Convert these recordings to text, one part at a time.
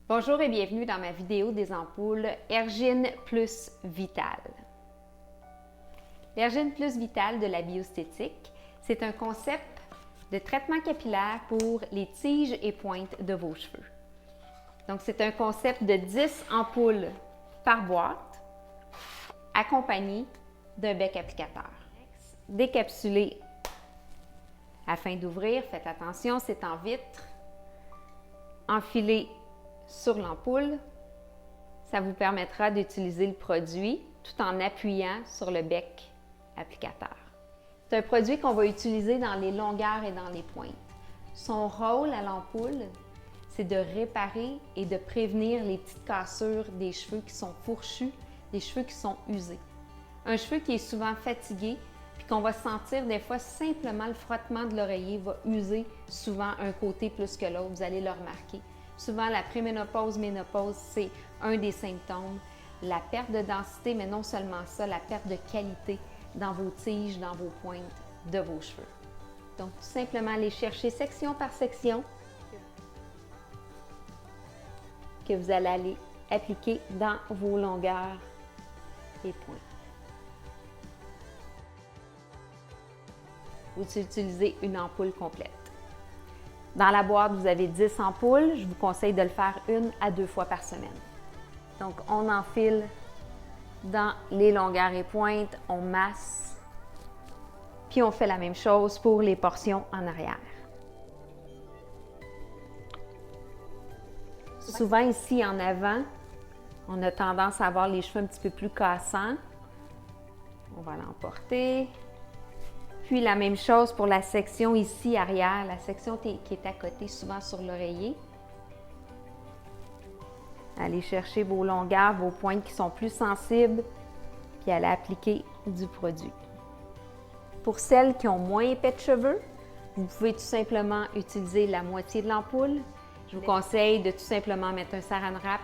Bonjour et bienvenue dans ma vidéo des ampoules Ergine Plus Vital. L'Ergine Plus Vital de la Biosthétique, c'est un concept de traitement capillaire pour les tiges et pointes de vos cheveux. Donc, c'est un concept de 10 ampoules par boîte, accompagné d'un bec applicateur. Décapsulé afin d'ouvrir, faites attention, c'est en vitre. Enfilé sur l'ampoule, ça vous permettra d'utiliser le produit tout en appuyant sur le bec applicateur. C'est un produit qu'on va utiliser dans les longueurs et dans les pointes. Son rôle à l'ampoule, c'est de réparer et de prévenir les petites cassures des cheveux qui sont fourchus, des cheveux qui sont usés. Un cheveu qui est souvent fatigué, puis qu'on va sentir des fois simplement le frottement de l'oreiller va user souvent un côté plus que l'autre, vous allez le remarquer. Souvent, la préménopause, ménopause, c'est un des symptômes. La perte de densité, mais non seulement ça, la perte de qualité dans vos tiges, dans vos pointes de vos cheveux. Donc, tout simplement aller chercher section par section que vous allez aller appliquer dans vos longueurs et pointes. Vous utilisez une ampoule complète. Dans la boîte, vous avez 10 ampoules. Je vous conseille de le faire 1 à 2 fois par semaine. Donc, on enfile dans les longueurs et pointes, on masse, puis on fait la même chose pour les portions en arrière. Souvent, ici en avant, on a tendance à avoir les cheveux un petit peu plus cassants. On va l'emporter. Puis la même chose pour la section ici arrière, la section qui est à côté, souvent sur l'oreiller. Allez chercher vos longueurs, vos pointes qui sont plus sensibles, puis allez appliquer du produit. Pour celles qui ont moins épais de cheveux, vous pouvez tout simplement utiliser la moitié de l'ampoule. Je vous conseille de tout simplement mettre un saran wrap,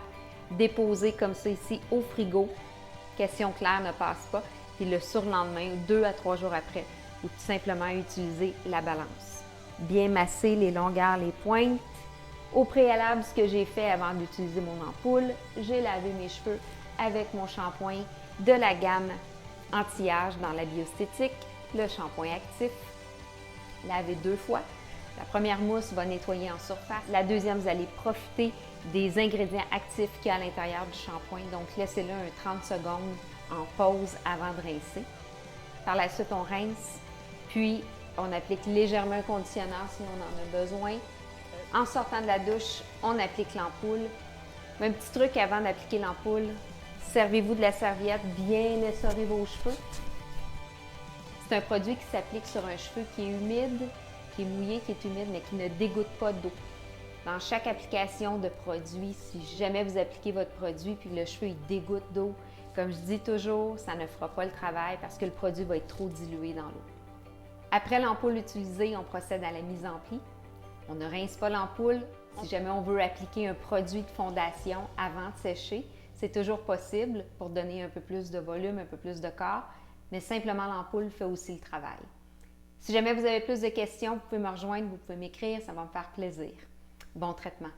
déposer comme ça ici au frigo. Question claire ne passe pas. Puis le surlendemain, 2 à 3 jours après, ou tout simplement utiliser la balance. Bien masser les longueurs, les pointes. Au préalable, ce que j'ai fait avant d'utiliser mon ampoule, j'ai lavé mes cheveux avec mon shampoing de la gamme anti-âge dans la Biosthétique, le shampoing actif. Laver 2 fois. La première mousse va nettoyer en surface. La deuxième, vous allez profiter des ingrédients actifs qu'il y a à l'intérieur du shampoing. Donc, laissez-le un 30 secondes en pause avant de rincer. Par la suite, on rince. Puis, on applique légèrement un conditionneur si on en a besoin. En sortant de la douche, on applique l'ampoule. Un petit truc avant d'appliquer l'ampoule, servez-vous de la serviette, bien essorer vos cheveux. C'est un produit qui s'applique sur un cheveu qui est humide, qui est mouillé, qui est humide, mais qui ne dégoûte pas d'eau. Dans chaque application de produit, si jamais vous appliquez votre produit puis le cheveu il dégoûte d'eau, comme je dis toujours, ça ne fera pas le travail parce que le produit va être trop dilué dans l'eau. Après l'ampoule utilisée, on procède à la mise en pli. On ne rince pas l'ampoule. Si jamais on veut appliquer un produit de fondation avant de sécher, c'est toujours possible pour donner un peu plus de volume, un peu plus de corps, mais simplement l'ampoule fait aussi le travail. Si jamais vous avez plus de questions, vous pouvez me rejoindre, vous pouvez m'écrire, ça va me faire plaisir. Bon traitement!